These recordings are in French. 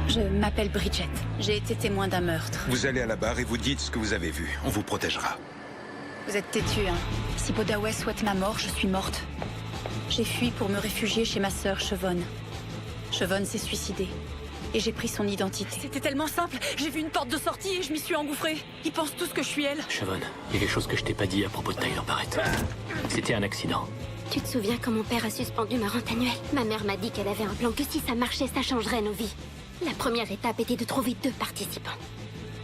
Je m'appelle Bridget. J'ai été témoin d'un meurtre. Vous allez à la barre et vous dites ce que vous avez vu. On vous protégera. Vous êtes têtu, hein. Si Bodaway souhaite ma mort, je suis morte. J'ai fui pour me réfugier chez ma sœur, Siobhan. Siobhan s'est suicidée. Et j'ai pris son identité. C'était tellement simple. J'ai vu une porte de sortie et je m'y suis engouffrée. Ils pensent tous que je suis elle. Siobhan, il y a quelque chose que je t'ai pas dit à propos de Tyler Barrett. C'était un accident. Tu te souviens quand mon père a suspendu ma rente annuelle? Ma mère m'a dit qu'elle avait un plan que si ça marchait, ça changerait nos vies. La première étape était de trouver 2 participants.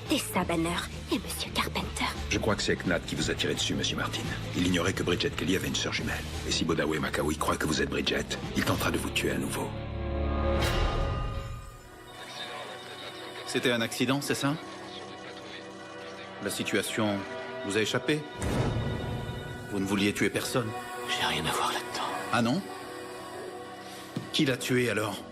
Tessa Banner et Monsieur Carpenter. Je crois que c'est Knat qui vous a tiré dessus, Monsieur Martin. Il ignorait que Bridget Kelly avait une sœur jumelle. Et si Bodaway Macaulay croit que vous êtes Bridget, il tentera de vous tuer à nouveau. C'était un accident, c'est ça? La situation vous a échappé? Vous ne vouliez tuer personne? J'ai rien à voir là-dedans. Ah non? Qui l'a tué alors?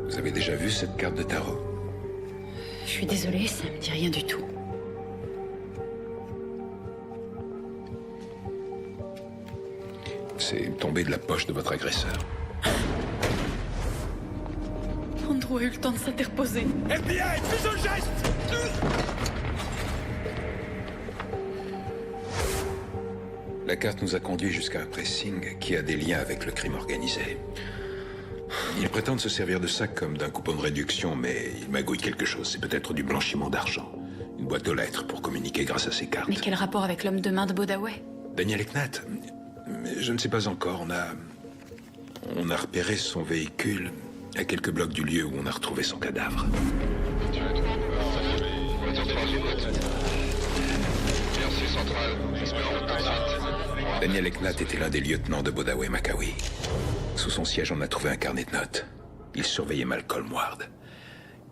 Vous avez déjà vu cette carte de tarot? Je suis désolée, ça me dit rien du tout. C'est tombé de la poche de votre agresseur. Andrew a eu le temps de s'interposer. FBI, fais un geste! La carte nous a conduit jusqu'à un pressing qui a des liens avec le crime organisé. Ils prétendent se servir de ça comme d'un coupon de réduction, mais ils magouillent quelque chose. C'est peut-être du blanchiment d'argent. Une boîte aux lettres pour communiquer grâce à ces cartes. Mais quel rapport avec l'homme de main de Bodaway? Daniel Knat, je ne sais pas encore. On a repéré son véhicule à quelques blocs du lieu où on a retrouvé son cadavre. Daniel Knat était l'un des lieutenants de Bodaway Macaulay. Sous son siège, on a trouvé un carnet de notes. Il surveillait Malcolm Ward.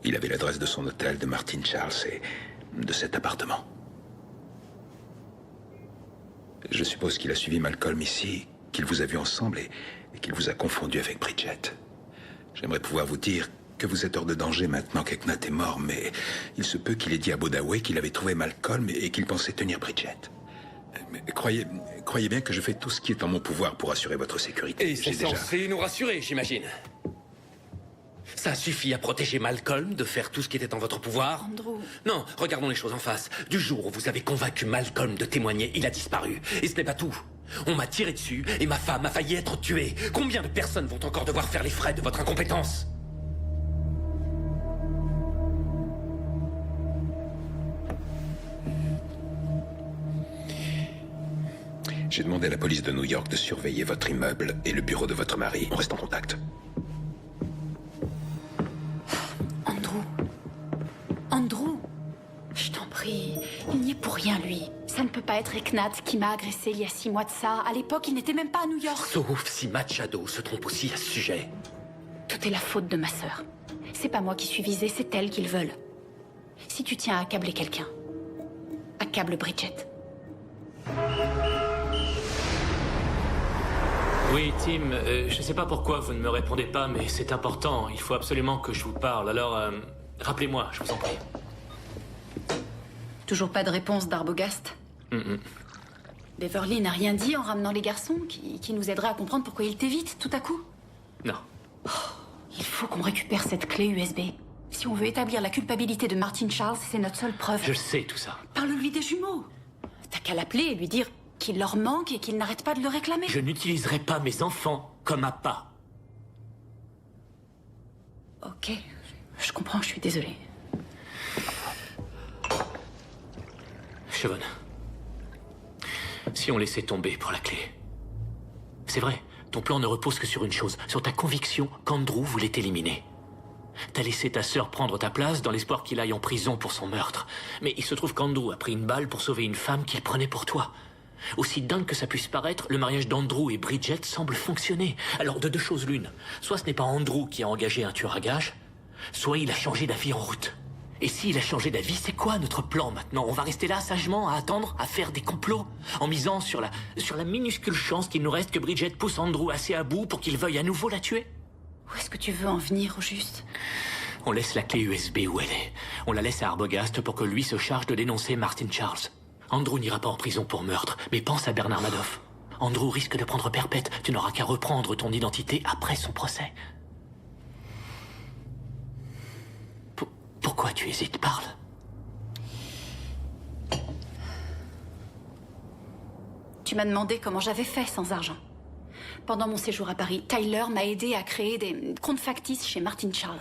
Il avait l'adresse de son hôtel, de Martin Charles et de cet appartement. Je suppose qu'il a suivi Malcolm ici, qu'il vous a vu ensemble et qu'il vous a confondu avec Bridget. J'aimerais pouvoir vous dire que vous êtes hors de danger maintenant qu'Eknat est mort, mais il se peut qu'il ait dit à Bodaway qu'il avait trouvé Malcolm et qu'il pensait tenir Bridget. Mais croyez bien que je fais tout ce qui est en mon pouvoir pour assurer votre sécurité. Et c'est censé nous rassurer, j'imagine. Ça suffit à protéger Malcolm de faire tout ce qui était en votre pouvoir? Andrew... Non, regardons les choses en face. Du jour où vous avez convaincu Malcolm de témoigner, il a disparu. Et ce n'est pas tout. On m'a tiré dessus et ma femme a failli être tuée. Combien de personnes vont encore devoir faire les frais de votre incompétence? J'ai demandé à la police de New York de surveiller votre immeuble et le bureau de votre mari. On reste en contact. Andrew, je t'en prie, il n'y est pour rien, lui. Ça ne peut pas être Eknat qui m'a agressé il y a 6 mois de ça. À l'époque, il n'était même pas à New York. Sauf si Machado se trompe aussi à ce sujet. Tout est la faute de ma sœur. C'est pas moi qui suis visée, c'est elle qu'ils veulent. Si tu tiens à accabler quelqu'un, accable Bridget. Oui, Tim, je sais pas pourquoi vous ne me répondez pas, mais c'est important. Il faut absolument que je vous parle. Alors, rappelez-moi, je vous en prie. Toujours pas de réponse d'Arbogast? Beverly n'a rien dit en ramenant les garçons qui nous aideraient à comprendre pourquoi il t'évite tout à coup? Non. Il faut qu'on récupère cette clé USB. Si on veut établir la culpabilité de Martin Charles, c'est notre seule preuve. Je sais tout ça. Parle-lui des jumeaux. T'as qu'à l'appeler et lui dire qu'il leur manque et qu'il n'arrête pas de le réclamer. Je n'utiliserai pas mes enfants comme appât. Ok, je comprends, je suis désolée. Siobhan, si on laissait tomber pour la clé... C'est vrai, ton plan ne repose que sur une chose, sur ta conviction qu'Andrew voulait t'éliminer. T'as laissé ta sœur prendre ta place dans l'espoir qu'il aille en prison pour son meurtre. Mais il se trouve qu'Andrew a pris une balle pour sauver une femme qu'il prenait pour toi. Aussi dingue que ça puisse paraître, le mariage d'Andrew et Bridget semble fonctionner. Alors de deux choses l'une. Soit ce n'est pas Andrew qui a engagé un tueur à gages, soit il a changé d'avis en route. Et s'il a changé d'avis, c'est quoi notre plan maintenant? On va rester là sagement à attendre, à faire des complots, en misant sur la minuscule chance qu'il nous reste que Bridget pousse Andrew assez à bout pour qu'il veuille à nouveau la tuer? Où est-ce que tu veux en venir, au juste? On laisse la clé USB où elle est. On la laisse à Arbogast pour que lui se charge de dénoncer Martin Charles. Andrew n'ira pas en prison pour meurtre, mais pense à Bernard Madoff. Andrew risque de prendre perpète. Tu n'auras qu'à reprendre ton identité après son procès. Pourquoi tu hésites? Parle. Tu m'as demandé comment j'avais fait sans argent. Pendant mon séjour à Paris, Tyler m'a aidé à créer des comptes factices chez Martin Charles.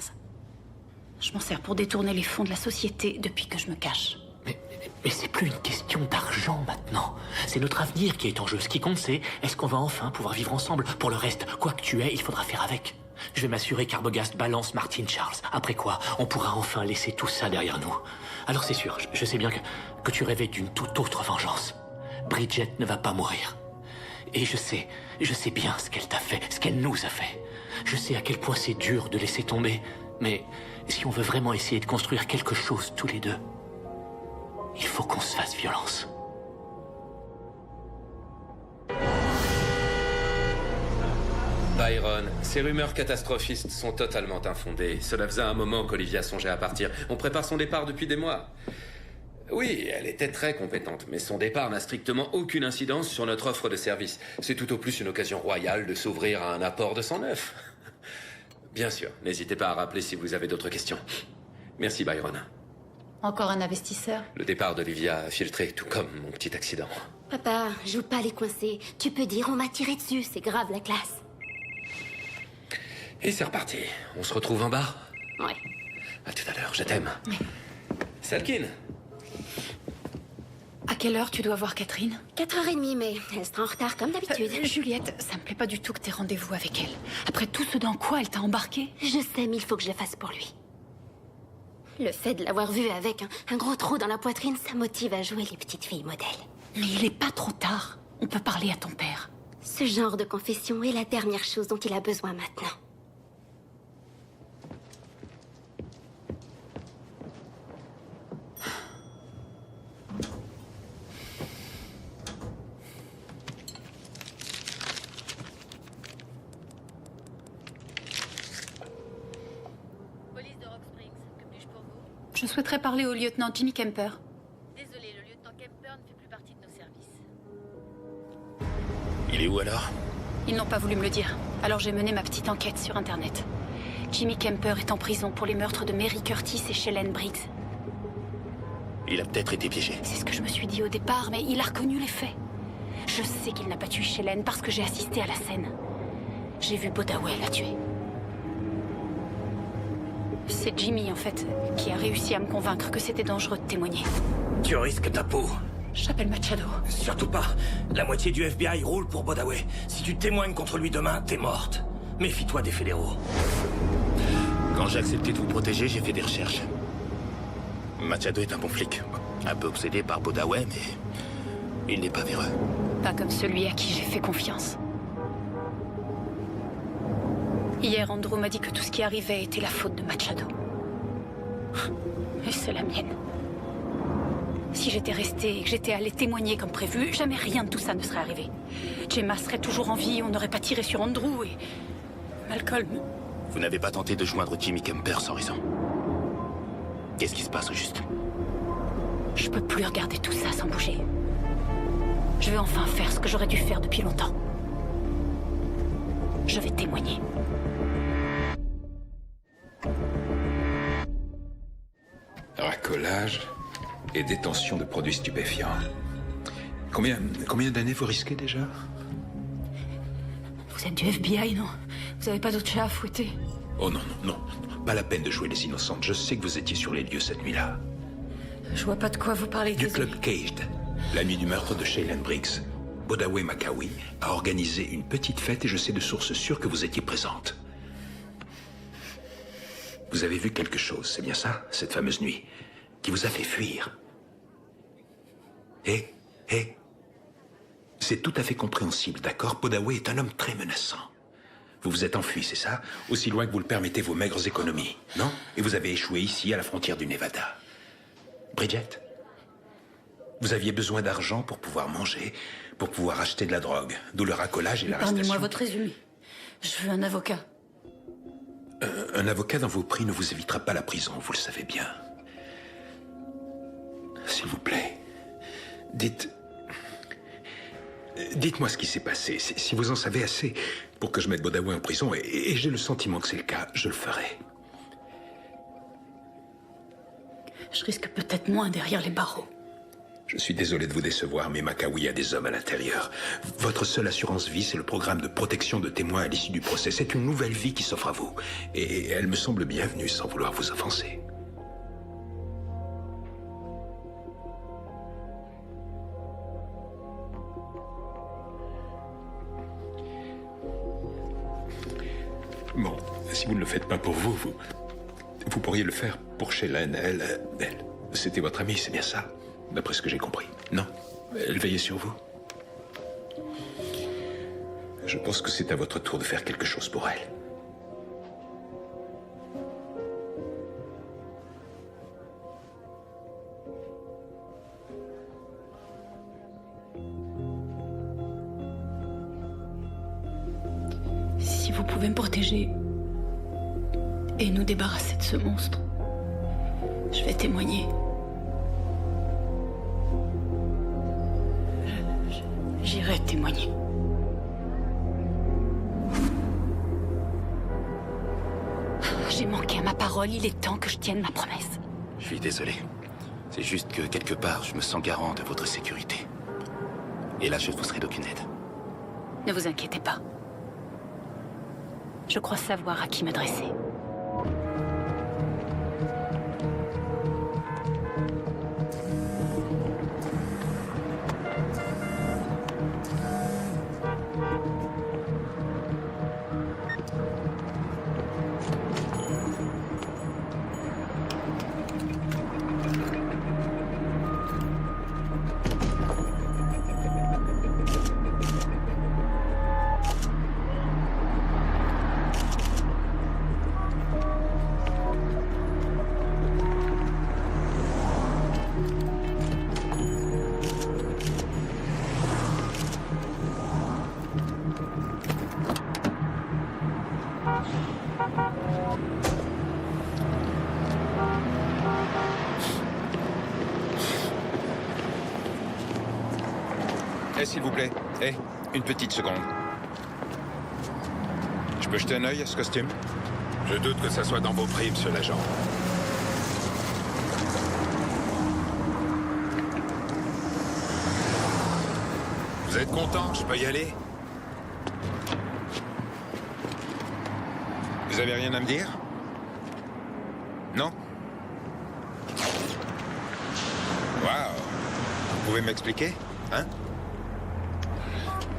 Je m'en sers pour détourner les fonds de la société depuis que je me cache. Mais c'est plus une question d'argent maintenant. C'est notre avenir qui est en jeu. Ce qui compte, c'est est-ce qu'on va enfin pouvoir vivre ensemble? Pour le reste, quoi que tu aies, il faudra faire avec. Je vais m'assurer qu'Arbogast balance Martin Charles. Après quoi, on pourra enfin laisser tout ça derrière nous. Alors c'est sûr, je sais bien que tu rêvais d'une toute autre vengeance. Bridget ne va pas mourir. Et je sais bien ce qu'elle t'a fait, ce qu'elle nous a fait. Je sais à quel point c'est dur de laisser tomber. Mais si on veut vraiment essayer de construire quelque chose tous les deux, il faut qu'on se fasse violence. Byron, ces rumeurs catastrophistes sont totalement infondées. Cela faisait un moment qu'Olivia songeait à partir. On prépare son départ depuis des mois. Oui, elle était très compétente, mais son départ n'a strictement aucune incidence sur notre offre de service. C'est tout au plus une occasion royale de s'ouvrir à un apport de sang neuf. Bien sûr, n'hésitez pas à rappeler si vous avez d'autres questions. Merci, Byron. Encore un investisseur? Le départ d'Olivia a filtré, tout comme mon petit accident. Papa, joue pas les coincés. Tu peux dire on m'a tiré dessus, c'est grave la classe. Et c'est reparti. On se retrouve en bas? Ouais. À tout à l'heure, je t'aime. Salkin! À quelle heure tu dois voir Catherine? 4h30, mais elle sera en retard comme d'habitude. Juliette, ça me plaît pas du tout que t'aies rendez-vous avec elle. Après tout ce dans quoi elle t'a embarqué? Je sais, mais il faut que je le fasse pour lui. Le fait de l'avoir vu avec un gros trou dans la poitrine, ça motive à jouer les petites filles modèles. Mais il est pas trop tard. On peut parler à ton père. Ce genre de confession est la dernière chose dont il a besoin maintenant. Je souhaiterais parler au lieutenant Jimmy Kemper. Désolé, le lieutenant Kemper ne fait plus partie de nos services. Il est où alors? Ils n'ont pas voulu me le dire. Alors j'ai mené ma petite enquête sur Internet. Jimmy Kemper est en prison pour les meurtres de Mary Curtis et Shellen Briggs. Il a peut-être été piégé. C'est ce que je me suis dit au départ, mais il a reconnu les faits. Je sais qu'il n'a pas tué Shellen parce que j'ai assisté à la scène. J'ai vu Bodaway la tuer. C'est Jimmy, en fait, qui a réussi à me convaincre que c'était dangereux de témoigner. Tu risques ta peau. J'appelle Machado. Surtout pas. La moitié du FBI roule pour Bodaway. Si tu témoignes contre lui demain, t'es morte. Méfie-toi des fédéraux. Quand j'ai accepté de vous protéger, j'ai fait des recherches. Machado est un bon flic. Un peu obsédé par Bodaway, mais il n'est pas véreux. Pas comme celui à qui j'ai fait confiance. Hier, Andrew m'a dit que tout ce qui arrivait était la faute de Machado. Et c'est la mienne. Si j'étais restée et que j'étais allée témoigner comme prévu, jamais rien de tout ça ne serait arrivé. Gemma serait toujours en vie, on n'aurait pas tiré sur Andrew et... Malcolm... Vous n'avez pas tenté de joindre Jimmy Kemper sans raison. Qu'est-ce qui se passe au juste? Je peux plus regarder tout ça sans bouger. Je vais enfin faire ce que j'aurais dû faire depuis longtemps. Je vais témoigner. Racolage et détention de produits stupéfiants. Combien d'années vous risquez déjà? Vous êtes du FBI, non? Vous avez pas d'autre chat à fouetter? Oh non, non, non. Pas la peine de jouer les innocentes. Je sais que vous étiez sur les lieux cette nuit-là. Je vois pas de quoi vous parlez, Du désolé. Club Caged, la nuit du meurtre de Shaylen Briggs. Bodaway Makawi a organisé une petite fête et je sais de sources sûres que vous étiez présente. Vous avez vu quelque chose, c'est bien ça, cette fameuse nuit, qui vous a fait fuir. C'est tout à fait compréhensible, d'accord? Podaway est un homme très menaçant. Vous vous êtes enfui, c'est ça? Aussi loin que vous le permettez vos maigres économies, non? Et vous avez échoué ici, à la frontière du Nevada. Bridget, vous aviez besoin d'argent pour pouvoir manger, pour pouvoir acheter de la drogue, d'où le racolage et l'arrestation. Épargnez-moi votre résumé. Je veux un avocat. Un avocat dans vos prix ne vous évitera pas la prison, vous le savez bien. S'il vous plaît, dites-moi ce qui s'est passé. Si vous en savez assez pour que je mette Podaway en prison, et j'ai le sentiment que c'est le cas, je le ferai. Je risque peut-être moins derrière les barreaux. Je suis désolé de vous décevoir, mais Makawi a des hommes à l'intérieur. Votre seule assurance vie, c'est le programme de protection de témoins à l'issue du procès. C'est une nouvelle vie qui s'offre à vous. Et elle me semble bienvenue, sans vouloir vous offenser. Bon, si vous ne le faites pas pour vous pourriez le faire pour Shélène. C'était votre amie, c'est bien ça? D'après ce que j'ai compris. Non? Elle veillait sur vous? Je pense que c'est à votre tour de faire quelque chose pour elle. Si vous pouvez me protéger et nous débarrasser de ce monstre, je vais témoigner. J'irai témoigner. J'ai manqué à ma parole, il est temps que je tienne ma promesse. Je suis désolé. C'est juste que quelque part, je me sens garant de votre sécurité. Et là, je ne vous serai d'aucune aide. Ne vous inquiétez pas. Je crois savoir à qui m'adresser. S'il vous plaît. Une petite seconde. Je peux jeter un œil à ce costume? Je doute que ça soit dans vos prix, monsieur l'agent. Vous êtes content? Je peux y aller? Vous avez rien à me dire? Non? Waouh! Vous pouvez m'expliquer? Hein?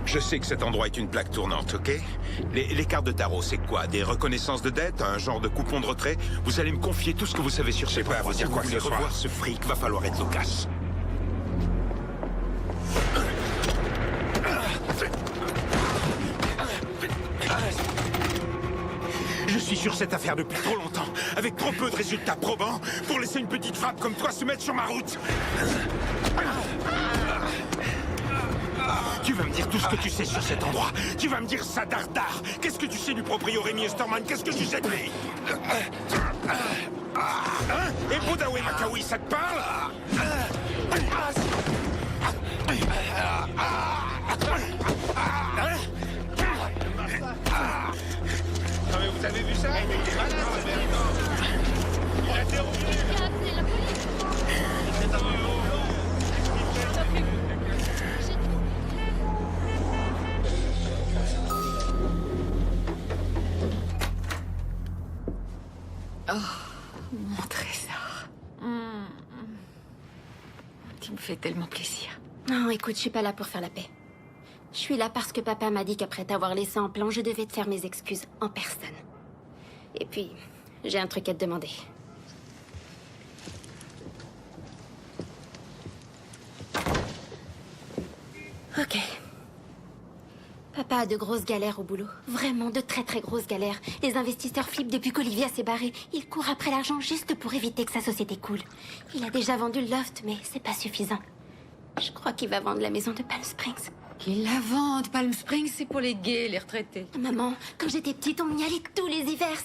Je sais que cet endroit est une plaque tournante, ok? Les cartes de tarot, c'est quoi? Des reconnaissances de dette? Un genre de coupon de retrait? Vous allez me confier tout ce que vous savez sur ces endroits. Si vous voulez revoir ce fric, va falloir être loquace. Je suis sur cette affaire depuis trop longtemps, avec trop peu de résultats probants, pour laisser une petite frappe comme toi se mettre sur ma route. Tu vas me dire tout ce que tu sais sur cet endroit. Tu vas me dire ça dardard. Qu'est-ce que tu sais du proprio Rémi Osterman? Qu'est-ce que tu sais de lui? Hein? Et Podaway Makawi, ça te parle? Non mais vous avez vu ça? Il a terminé. Oh, mon trésor. Tu me fais tellement plaisir. Non, écoute, je suis pas là pour faire la paix. Je suis là parce que papa m'a dit qu'après t'avoir laissé en plan, je devais te faire mes excuses en personne. Et puis, j'ai un truc à te demander. Ok. Papa a de grosses galères au boulot. Vraiment de très très grosses galères. Les investisseurs flippent depuis qu'Olivia s'est barrée. Il court après l'argent juste pour éviter que sa société coule. Il a déjà vendu le loft, mais c'est pas suffisant. Je crois qu'il va vendre la maison de Palm Springs. Qu'ils la vendent. Palm Springs, c'est pour les gays, les retraités. Maman, quand j'étais petite, on y allait tous les hivers.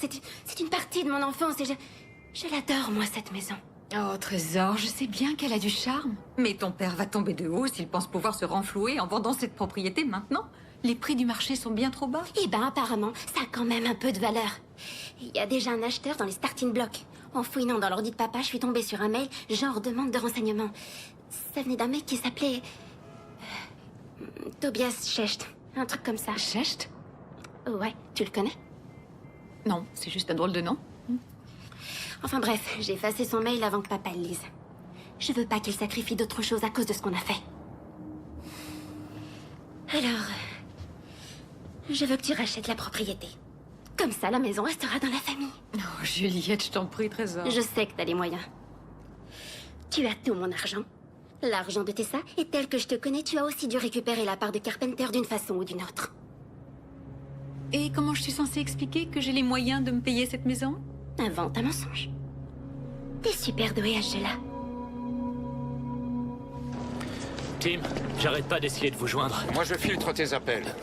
C'est une partie de mon enfance et je l'adore, moi, cette maison. Oh, Trésor, je sais bien qu'elle a du charme. Mais ton père va tomber de haut s'il pense pouvoir se renflouer en vendant cette propriété maintenant. Les prix du marché sont bien trop bas. Eh ben, apparemment, ça a quand même un peu de valeur. Il y a déjà un acheteur dans les starting blocks. En fouinant dans l'ordi de papa, je suis tombée sur un mail, genre demande de renseignements. Ça venait d'un mec qui s'appelait... Tobias Schecht. Un truc comme ça. Schecht? Ouais, tu le connais? Non, c'est juste un drôle de nom. Enfin bref, j'ai effacé son mail avant que papa le lise. Je veux pas qu'il sacrifie d'autres choses à cause de ce qu'on a fait. Alors... je veux que tu rachètes la propriété. Comme ça, la maison restera dans la famille. Oh, Juliette, je t'en prie, Trésor. Je sais que t'as les moyens. Tu as tout mon argent. L'argent de Tessa, et tel que je te connais, tu as aussi dû récupérer la part de Carpenter d'une façon ou d'une autre. Et comment je suis censée expliquer que j'ai les moyens de me payer cette maison? Invente un mensonge. T'es super doué, Angela. Tim, j'arrête pas d'essayer de vous joindre. Moi, je filtre tes appels.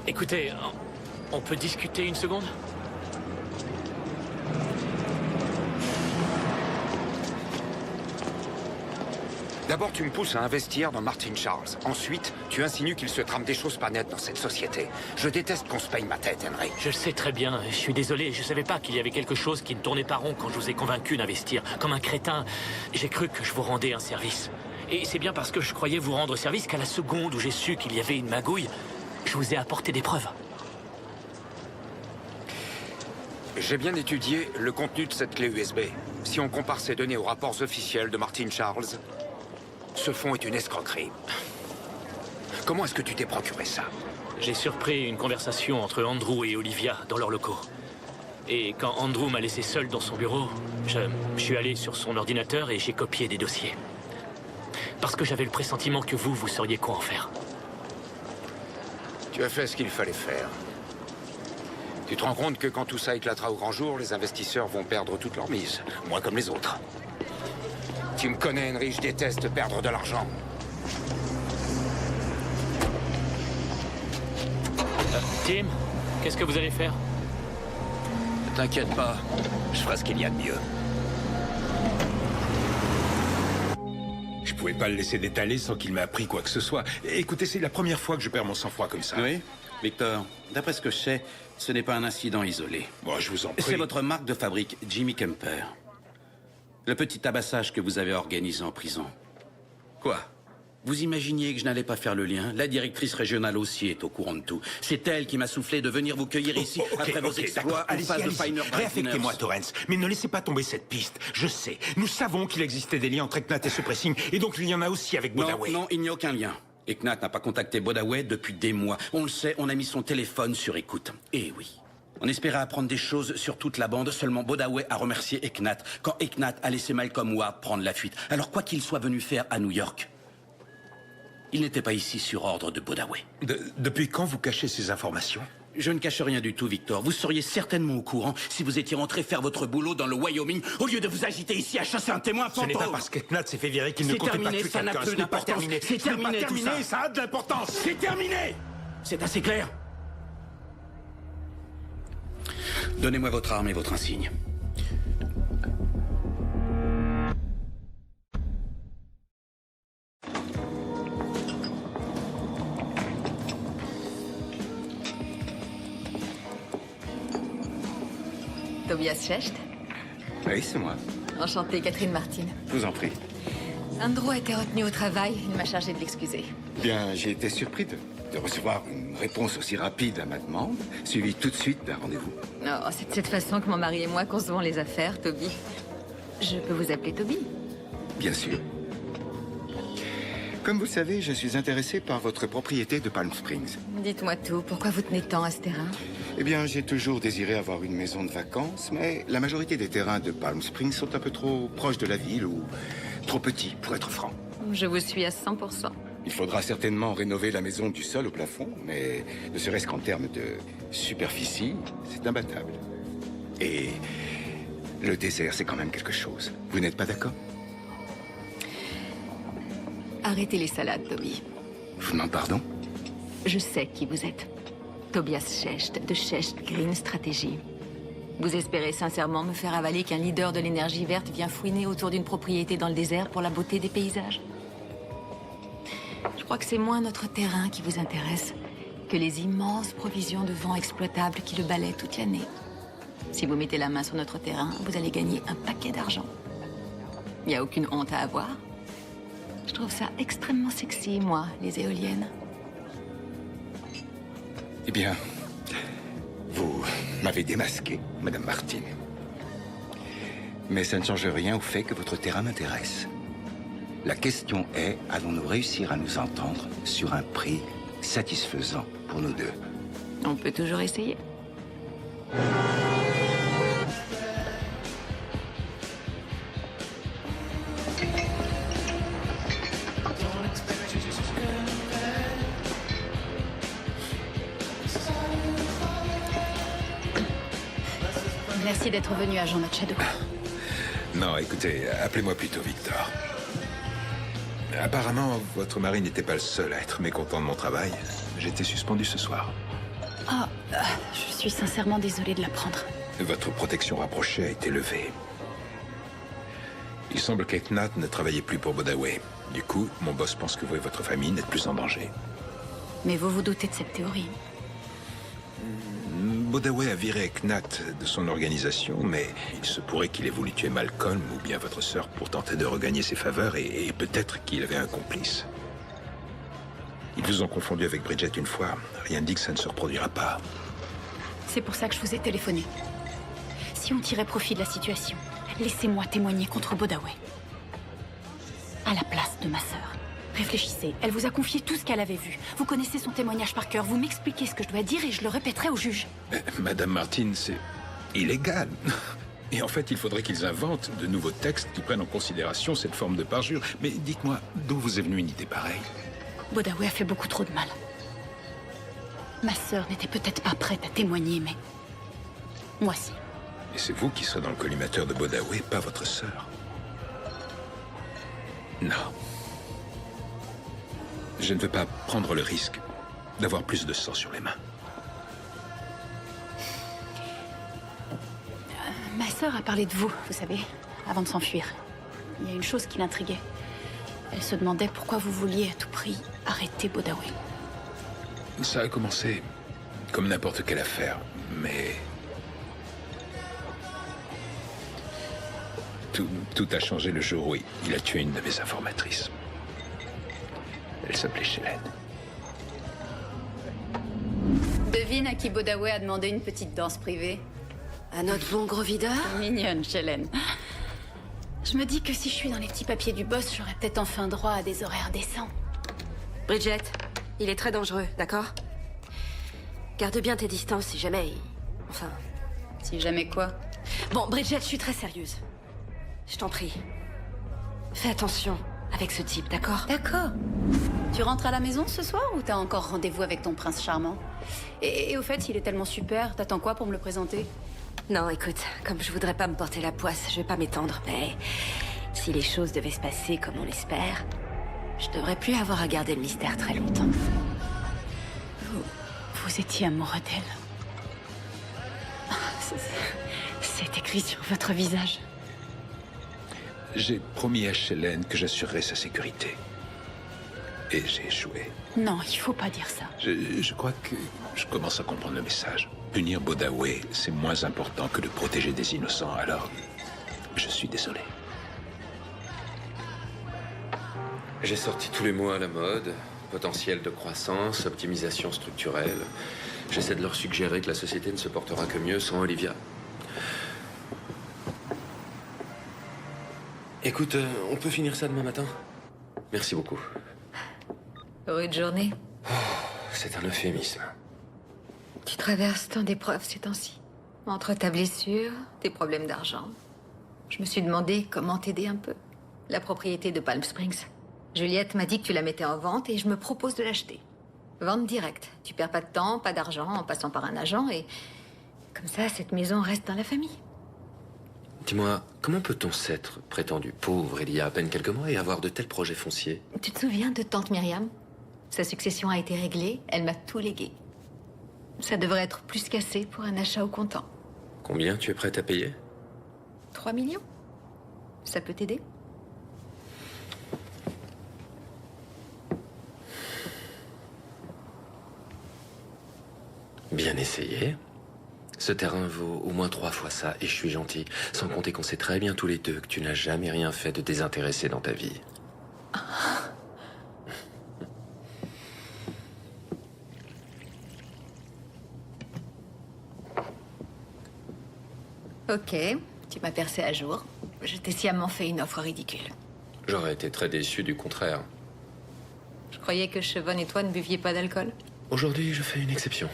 Écoutez, on peut discuter une seconde? D'abord, tu me pousses à investir dans Martin Charles. Ensuite, tu insinues qu'il se trame des choses pas nettes dans cette société. Je déteste qu'on se paye ma tête, Henry. Je le sais très bien, je suis désolé, je savais pas qu'il y avait quelque chose qui ne tournait pas rond quand je vous ai convaincu d'investir. Comme un crétin, j'ai cru que je vous rendais un service. Et c'est bien parce que je croyais vous rendre service qu'à la seconde où j'ai su qu'il y avait une magouille, je vous ai apporté des preuves. J'ai bien étudié le contenu de cette clé USB. Si on compare ces données aux rapports officiels de Martin Charles, ce fonds est une escroquerie. Comment est-ce que tu t'es procuré ça? J'ai surpris une conversation entre Andrew et Olivia dans leurs locaux. Et quand Andrew m'a laissé seul dans son bureau, je suis allé sur son ordinateur et j'ai copié des dossiers. Parce que j'avais le pressentiment que vous sauriez quoi en faire. Tu as fait ce qu'il fallait faire. Tu te rends compte que quand tout ça éclatera au grand jour, les investisseurs vont perdre toute leur mise. Moi comme les autres. Tu me connais, Henry, je déteste perdre de l'argent. Tim, qu'est-ce que vous allez faire? Ne t'inquiète pas, je ferai ce qu'il y a de mieux. Je pouvais pas le laisser détaler sans qu'il m'ait appris quoi que ce soit. Écoutez, c'est la première fois que je perds mon sang-froid comme ça. Oui, Victor, d'après ce que je sais, ce n'est pas un incident isolé. Bon, je vous en prie. C'est votre marque de fabrique, Jimmy Kemper. Le petit tabassage que vous avez organisé en prison. Quoi? Vous imaginiez que je n'allais pas faire le lien? La directrice régionale aussi est au courant de tout. C'est elle qui m'a soufflé de venir vous cueillir ici, après vos exploits en face de Finer. Réaffectez-moi, Torrance. Mais ne laissez pas tomber cette piste. Je sais. Nous savons qu'il existait des liens entre Eknat et ce pressing. Et donc il y en a aussi avec Bodaway. Non, il n'y a aucun lien. Eknat n'a pas contacté Bodaway depuis des mois. On le sait, on a mis son téléphone sur écoute. Et oui. On espérait apprendre des choses sur toute la bande, seulement Bodaway a remercié Eknat quand Eknat a laissé Malcolm Ward prendre la fuite. Alors quoi qu'il soit venu faire à New York, il n'était pas ici sur ordre de Bodaway. Depuis quand vous cachez ces informations? Je ne cache rien du tout, Victor. Vous seriez certainement au courant si vous étiez rentré faire votre boulot dans le Wyoming au lieu de vous agiter ici à chasser un témoin fantôme. Ce n'est pas parce qu'Eknat s'est fait virer qu'il ne comptait pas tuer quelqu'un. Ce n'est pas terminé. C'est terminé, tout ça. Ça a de l'importance. C'est terminé. C'est assez clair? Donnez-moi votre arme et votre insigne. Tobias Schecht. Oui, c'est moi. Enchantée, Catherine Martin. Je vous en prie. Andrew a été retenu au travail. Il m'a chargé de l'excuser. Bien, j'ai été surpris de recevoir une réponse aussi rapide à ma demande, suivie tout de suite d'un rendez-vous. Non, c'est de cette façon que mon mari et moi concevons les affaires, Toby. Je peux vous appeler Toby? Bien sûr. Comme vous le savez, je suis intéressé par votre propriété de Palm Springs. Dites-moi tout. Pourquoi vous tenez tant à ce terrain? Eh bien, j'ai toujours désiré avoir une maison de vacances, mais la majorité des terrains de Palm Springs sont un peu trop proches de la ville ou trop petits, pour être franc. Je vous suis à 100%. Il faudra certainement rénover la maison du sol au plafond, mais ne serait-ce qu'en termes de superficie, c'est imbattable. Et le désert, c'est quand même quelque chose. Vous n'êtes pas d'accord? Arrêtez les salades, Toby. Je vous demande pardon? Je sais qui vous êtes. Tobias Shecht, de Shecht Green Strategy. Vous espérez sincèrement me faire avaler qu'un leader de l'énergie verte vient fouiner autour d'une propriété dans le désert pour la beauté des paysages? Je crois que c'est moins notre terrain qui vous intéresse que les immenses provisions de vent exploitables qui le balaient toute l'année. Si vous mettez la main sur notre terrain, vous allez gagner un paquet d'argent. Il n'y a aucune honte à avoir. Je trouve ça extrêmement sexy, moi, les éoliennes. Eh bien, vous m'avez démasqué, Madame Martin. Mais ça ne change rien au fait que votre terrain m'intéresse. La question est, allons-nous réussir à nous entendre sur un prix satisfaisant pour nous deux? On peut toujours essayer. Merci d'être venu, agent Machado. Non, écoutez, appelez-moi plutôt Victor. Apparemment, votre mari n'était pas le seul à être mécontent de mon travail. J'étais suspendu ce soir. Oh, je suis sincèrement désolée de l'apprendre. Votre protection rapprochée a été levée. Il semble qu'Eknat ne travaillait plus pour Bodaway. Du coup, mon boss pense que vous et votre famille n'êtes plus en danger. Mais vous vous doutez de cette théorie? Bodaway a viré Eknat de son organisation, mais il se pourrait qu'il ait voulu tuer Malcolm ou bien votre sœur pour tenter de regagner ses faveurs et peut-être qu'il avait un complice. Ils vous ont confondu avec Bridget une fois. Rien ne dit que ça ne se reproduira pas. C'est pour ça que je vous ai téléphoné. Si on tirait profit de la situation, laissez-moi témoigner contre Bodaway. À la place de ma sœur. Réfléchissez, elle vous a confié tout ce qu'elle avait vu. Vous connaissez son témoignage par cœur, vous m'expliquez ce que je dois dire et je le répéterai au juge. Madame Martin, c'est illégal. Et en fait, il faudrait qu'ils inventent de nouveaux textes qui prennent en considération cette forme de parjure. Mais dites-moi, d'où vous est venue une idée pareille? Bodaway a fait beaucoup trop de mal. Ma sœur n'était peut-être pas prête à témoigner, mais... moi si. Et c'est vous qui serez dans le collimateur de Bodaway, pas votre sœur. Non. Je ne veux pas prendre le risque d'avoir plus de sang sur les mains. Ma sœur a parlé de vous, vous savez, avant de s'enfuir. Il y a une chose qui l'intriguait. Elle se demandait pourquoi vous vouliez à tout prix arrêter Bodaway. Ça a commencé comme n'importe quelle affaire, mais... Tout a changé le jour où il a tué une de mes informatrices. Elle s'appelait Shellen. Devine à qui Bodaway a demandé une petite danse privée. À notre bon gros videur? Mignonne, Shellen. Je me dis que si je suis dans les petits papiers du boss, j'aurais peut-être enfin droit à des horaires décents. Bridget, il est très dangereux, d'accord? Garde bien tes distances si jamais Enfin... Si jamais quoi? Bon, Bridget, je suis très sérieuse. Je t'en prie. Fais attention avec ce type, d'accord? D'accord. Tu rentres à la maison ce soir ou t'as encore rendez-vous avec ton prince charmant? Et au fait, il est tellement super, t'attends quoi pour me le présenter? Non, écoute, comme je voudrais pas me porter la poisse, je vais pas m'étendre, mais... si les choses devaient se passer comme on l'espère, je devrais plus avoir à garder le mystère très longtemps. Vous étiez amoureux d'elle. C'est écrit sur votre visage. J'ai promis à Shellen que j'assurerais sa sécurité. Et j'ai échoué. Non, il faut pas dire ça. Je crois que je commence à comprendre le message. Punir Bodaway, c'est moins important que de protéger des innocents, alors je suis désolé. J'ai sorti tous les mots à la mode. Potentiel de croissance, optimisation structurelle. J'essaie de leur suggérer que la société ne se portera que mieux sans Olivia. Écoute, on peut finir ça demain matin? Merci beaucoup. Rude journée. C'est un euphémisme. Tu traverses tant d'épreuves ces temps-ci. Entre ta blessure, tes problèmes d'argent. Je me suis demandé comment t'aider un peu. La propriété de Palm Springs. Juliette m'a dit que tu la mettais en vente et je me propose de l'acheter. Vente directe. Tu perds pas de temps, pas d'argent en passant par un agent et... Comme ça, cette maison reste dans la famille. Dis-moi, comment peut-on s'être prétendu pauvre il y a à peine quelques mois et avoir de tels projets fonciers? Tu te souviens de tante Myriam? Sa succession a été réglée, elle m'a tout légué. Ça devrait être plus qu'assez pour un achat au comptant. Combien tu es prête à payer? 3 millions. Ça peut t'aider? Bien essayé. Ce terrain vaut au moins 3 fois ça, et je suis gentil. Sans compter qu'on sait très bien tous les deux que tu n'as jamais rien fait de désintéressé dans ta vie. Ok, tu m'as percé à jour. Je t'ai sciemment fait une offre ridicule. J'aurais été très déçu du contraire. Je croyais que Chevon et toi ne buviez pas d'alcool. Aujourd'hui, je fais une exception.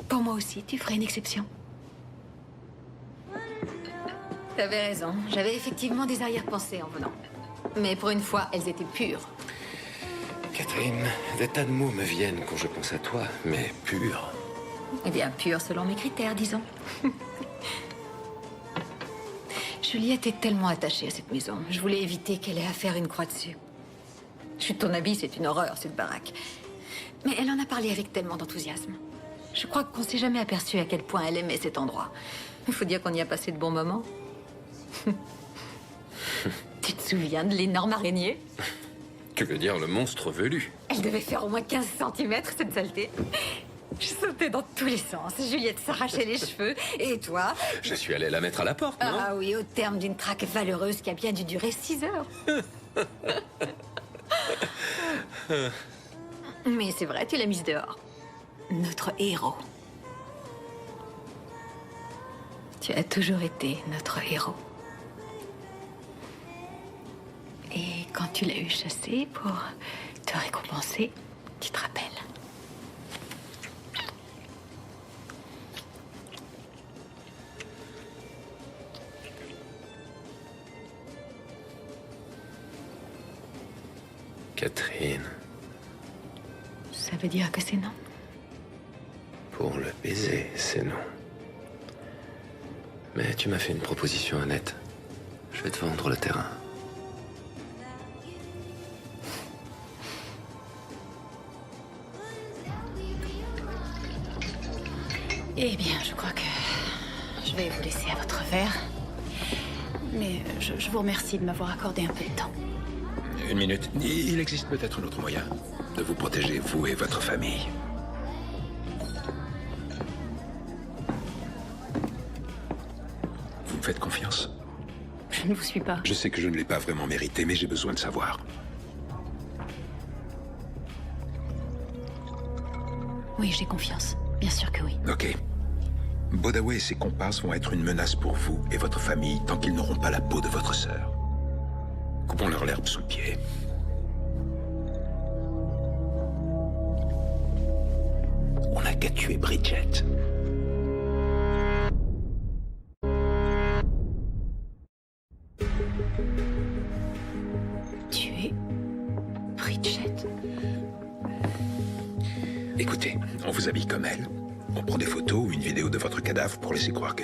Pour moi aussi, tu ferais une exception. T'avais raison. J'avais effectivement des arrière-pensées en venant. Mais pour une fois, elles étaient pures. Catherine, des tas de mots me viennent quand je pense à toi, mais pur. Eh bien, pures selon mes critères, disons. Juliette est tellement attachée à cette maison. Je voulais éviter qu'elle ait à faire une croix dessus. Chute ton avis, c'est une horreur, cette baraque. Mais elle en a parlé avec tellement d'enthousiasme. Je crois qu'on s'est jamais aperçu à quel point elle aimait cet endroit. Il faut dire qu'on y a passé de bons moments. Tu te souviens de l'énorme araignée? Tu veux dire le monstre velu? Elle devait faire au moins 15 cm, cette saleté. Je sautais dans tous les sens. Juliette s'arrachait les cheveux. Et toi? Je suis allé la mettre à la porte, non? Ah oui, au terme d'une traque valeureuse qui a bien dû durer 6 heures. Mais c'est vrai, tu l'as mise dehors. Notre héros. Tu as toujours été notre héros. Et quand tu l'as eu chassé pour te récompenser, tu te rappelles? Catherine. Ça veut dire que c'est non? Pour le baiser, c'est non. Mais tu m'as fait une proposition honnête. Je vais te vendre le terrain. Eh bien, je crois que je vais vous laisser à votre verre. Mais je vous remercie de m'avoir accordé un peu de temps. Une minute. Il existe peut-être un autre moyen de vous protéger, vous et votre famille. Vous me faites confiance? Je ne vous suis pas. Je sais que je ne l'ai pas vraiment mérité, mais j'ai besoin de savoir. Oui, j'ai confiance. Bien sûr que oui. Ok. Bodaway et ses comparses vont être une menace pour vous et votre famille tant qu'ils n'auront pas la peau de votre sœur. Coupons-leur l'herbe sous le pied. On n'a qu'à tuer Bridget. Tuer Bridget? Écoutez, on vous habille comme elle. On prend des photos ou une vidéo de votre cadavre pour laisser croire que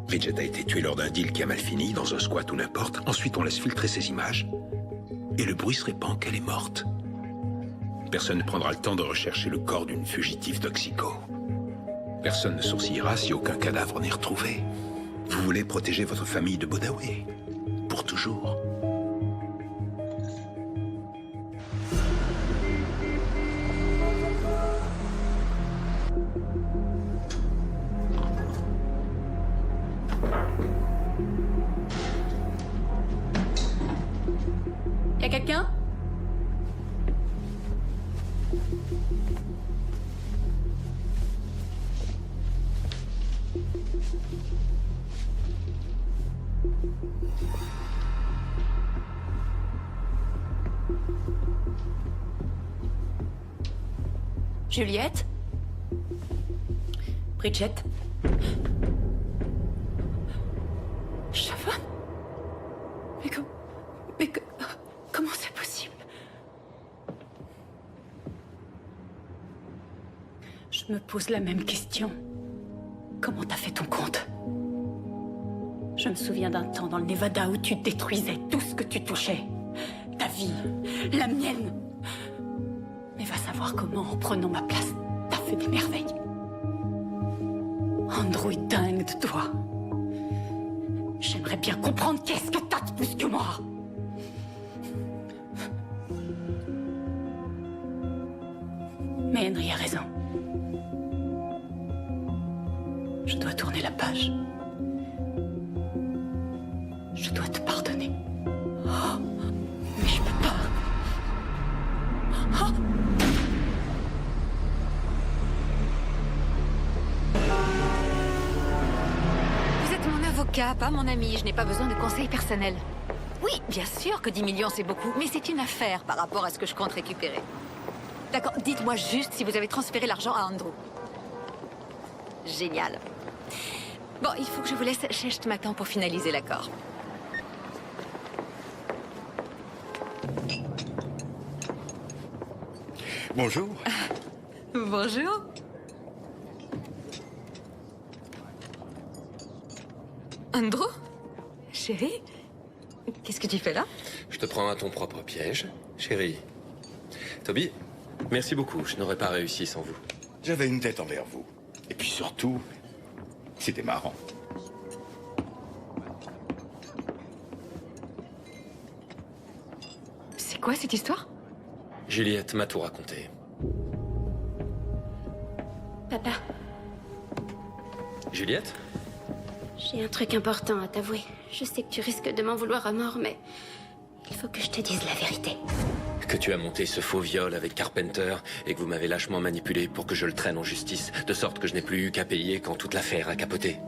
Bridget a été tuée lors d'un deal qui a mal fini, dans un squat ou n'importe. Ensuite, on laisse filtrer ces images. Et le bruit se répand qu'elle est morte. Personne ne prendra le temps de rechercher le corps d'une fugitive toxico. Personne ne sourcillera si aucun cadavre n'est retrouvé. Vous voulez protéger votre famille de Bodaway. Pour toujours. Y'a quelqu'un? Juliette? Bridget? Siobhan? Comment c'est possible? Je me pose la même question. Comment t'as fait ton compte? Je me souviens d'un temps dans le Nevada où tu détruisais tout ce que tu touchais. Ta vie, la mienne. Mais va savoir comment, en prenant ma place, t'as fait des merveilles. Andrew est dingue de toi. J'aimerais bien comprendre qu'est-ce que t'as de plus que moi. Mais Henry a raison. Je dois tourner la page. Je dois te pardonner. Oh, mais je peux pas. Oh. Vous êtes mon avocat, pas mon ami. Je n'ai pas besoin de conseils personnels. Oui, bien sûr que 10 millions c'est beaucoup, mais c'est une affaire par rapport à ce que je compte récupérer. D'accord, dites-moi juste si vous avez transféré l'argent à Andrew. Génial. Bon, il faut que je vous laisse. Shecht m'attend pour finaliser l'accord. Bonjour. Bonjour. Andrew? Chérie? Qu'est-ce que tu fais là? Je te prends à ton propre piège, chérie. Toby, merci beaucoup. Je n'aurais pas réussi sans vous. J'avais une tête envers vous. Et puis surtout, c'était marrant. C'est quoi cette histoire? Juliette m'a tout raconté. Papa, Juliette? j'ai un truc important à t'avouer. Je sais que tu risques de m'en vouloir à mort, mais il faut que je te dise la vérité. Que tu as monté ce faux viol avec Carpenter et que vous m'avez lâchement manipulé pour que je le traîne en justice, de sorte que je n'ai plus eu qu'à payer quand toute l'affaire a capoté.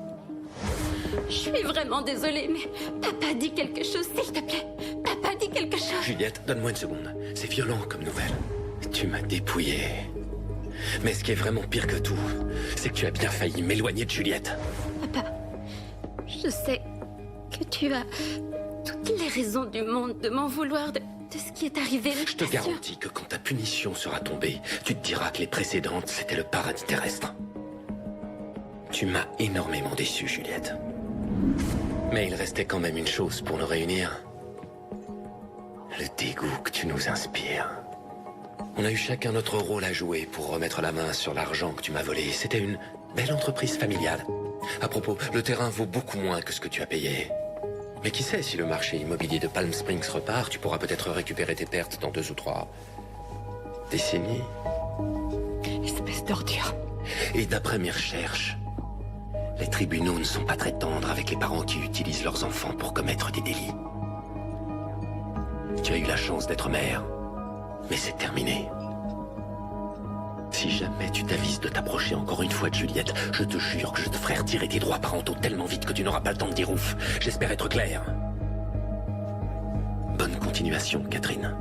Je suis vraiment désolée, mais papa dit quelque chose, s'il te plaît. Papa dit quelque chose. Juliette, donne-moi une seconde. C'est violent comme nouvelle. Tu m'as dépouillé. Mais ce qui est vraiment pire que tout, c'est que tu as bien failli m'éloigner de Juliette. Papa, je sais que tu as toutes les raisons du monde de m'en vouloir de ce qui est arrivé. Je te garantis que quand ta punition sera tombée, tu te diras que les précédentes, c'était le paradis terrestre. Tu m'as énormément déçu, Juliette. Mais il restait quand même une chose pour nous réunir. Le dégoût que tu nous inspires. On a eu chacun notre rôle à jouer pour remettre la main sur l'argent que tu m'as volé. C'était une belle entreprise familiale. À propos, le terrain vaut beaucoup moins que ce que tu as payé. Mais qui sait, si le marché immobilier de Palm Springs repart, tu pourras peut-être récupérer tes pertes dans 2 ou 3 décennies. Espèce d'ordure. Et d'après mes recherches, les tribunaux ne sont pas très tendres avec les parents qui utilisent leurs enfants pour commettre des délits. Tu as eu la chance d'être mère, mais c'est terminé. Si jamais tu t'avises de t'approcher encore une fois de Juliette, je te jure que je te ferai retirer tes droits parentaux tellement vite que tu n'auras pas le temps de dire ouf. J'espère être clair. Bonne continuation, Catherine.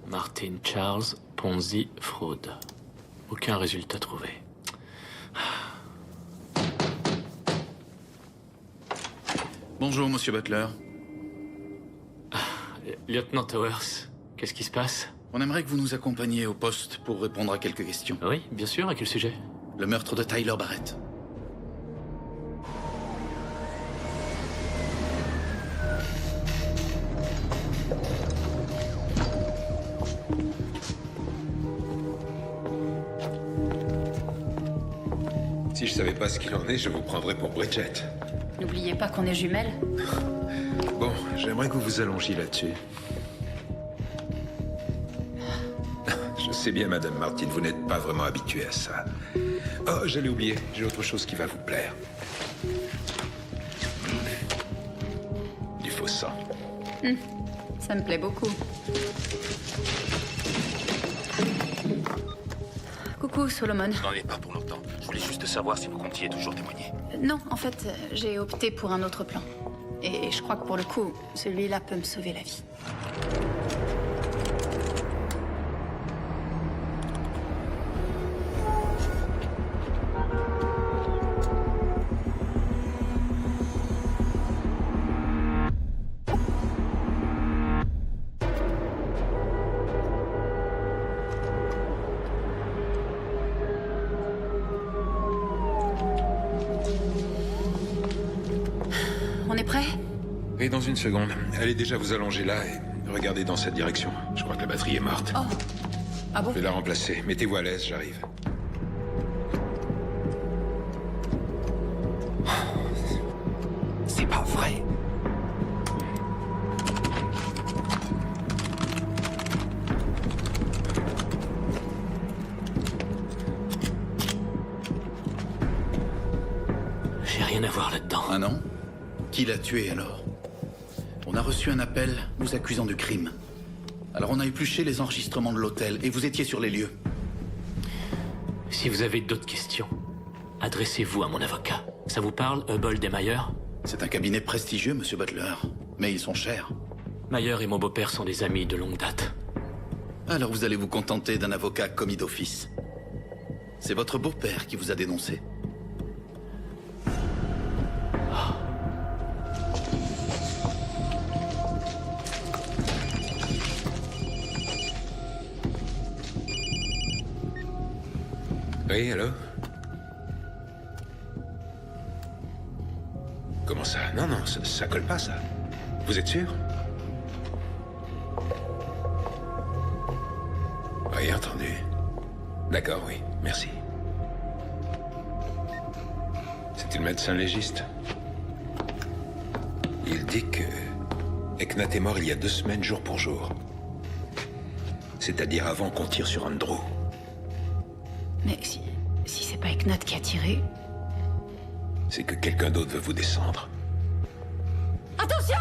Martin Charles, Ponzi, fraude. Aucun résultat trouvé. Bonjour, monsieur Butler. Lieutenant Towers, qu'est-ce qui se passe? On aimerait que vous nous accompagniez au poste pour répondre à quelques questions. Oui, bien sûr. À quel sujet? Le meurtre de Tyler Barrett. Si je savais pas ce qu'il en est, je vous prendrais pour Bridget. N'oubliez pas qu'on est jumelles. Bon, j'aimerais que vous vous allongiez là-dessus. Je sais bien, Madame Martin, vous n'êtes pas vraiment habituée à ça. Oh, j'allais oublier, j'ai autre chose qui va vous plaire. Du faux sang. Ça me plaît beaucoup. Coucou, Solomon. Je n'en ai pas pour longtemps. Je voulais juste savoir si vous comptiez toujours témoigner. Non, en fait, j'ai opté pour un autre plan. Et je crois que pour le coup, celui-là peut me sauver la vie. On est prêt? Et dans une seconde. Allez déjà vous allonger là et regardez dans cette direction. Je crois que la batterie est morte. Oh. Ah bon? Je vais la remplacer. Mettez-vous à l'aise, j'arrive. C'est pas vrai. J'ai rien à voir là-dedans. Ah non? Qui l'a tué alors? On a reçu un appel nous accusant de crime. Alors on a épluché les enregistrements de l'hôtel et vous étiez sur les lieux. Si vous avez d'autres questions, adressez-vous à mon avocat. Ça vous parle, Hubble et Mayer? C'est un cabinet prestigieux, monsieur Butler. Mais ils sont chers. Mayer et mon beau-père sont des amis de longue date. Alors vous allez vous contenter d'un avocat commis d'office. C'est votre beau-père qui vous a dénoncé. Oui, allô? Comment ça? Non, non, ça colle pas, ça. Vous êtes sûr? Oui, entendu. D'accord, oui, merci. C'est le médecin légiste. Il dit que Eknath est mort il y a 2 semaines, jour pour jour. C'est-à-dire avant qu'on tire sur Andrew. Mais si c'est pas Eknath qui a tiré... C'est que quelqu'un d'autre veut vous descendre. Attention!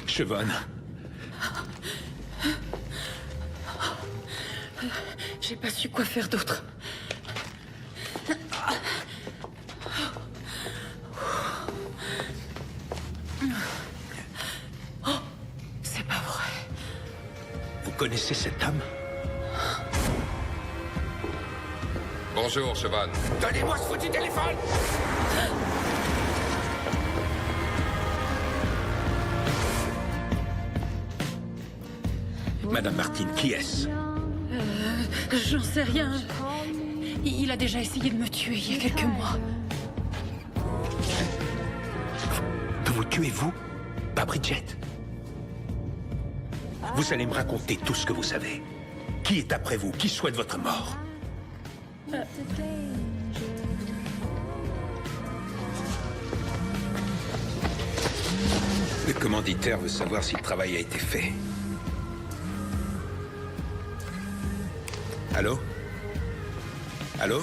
Siobhan. J'ai pas su quoi faire d'autre. Oh, c'est pas vrai. Vous connaissez cet homme? Bonjour, Siobhan. Donnez-moi ce foutu téléphone! Madame Martin, qui est-ce? J'en sais rien. Il a déjà essayé de me tuer il y a quelques mois. Vous tuez, vous? Pas Bridget? Vous allez me raconter tout ce que vous savez. Qui est après vous? Qui souhaite votre mort? Le commanditaire veut savoir si le travail a été fait. Allô? Allô?